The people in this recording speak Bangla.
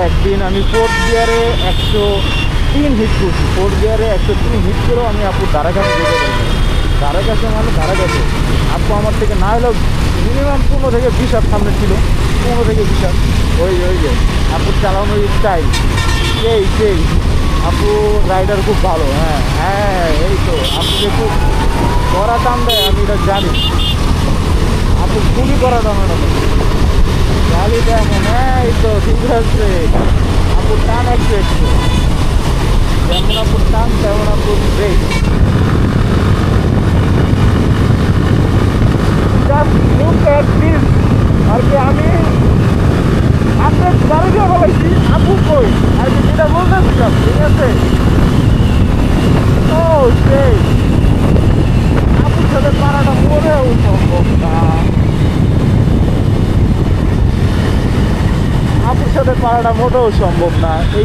একদিন আমি ফোর্থ গিয়ারে 103 হিট করছি, ফোর্থ গিয়ারে 103 হিট করেও আমি আপুর ধারে কাছে যেতে পারি। ধারে কাছে মানে ধারে কাছে আপু আমার থেকে না হলেও মিনিমাম 15 থেকে 20 হাত সামনে ছিল, 15 থেকে 20 হাত। ওই যে আপুর চালানোর স্টাইল সেই আপু রাইডার খুব ভালো। হ্যাঁ হ্যাঁ, এই তো আপু যে খুব কড়া টান দেয় আমি এটা জানি, আপু খুবই কড়া টান না গাড়ি দেখেন। হ্যাঁ এই তো ঠিক আছে, আপুর টান একটু যেমন আপুর টান তেমন আপুর break. Just look at this. আর কি আমি আপনার গাড়ি দিয়ে বলেছি আপু কই আর কি যেটা বলতেছিলাম, ঠিক আছে। ও সেই আপুর সাথে পাড়াটা মনেও সম্ভব না, আপুর সাথে পাড়াটা মোটেও সম্ভব না। এই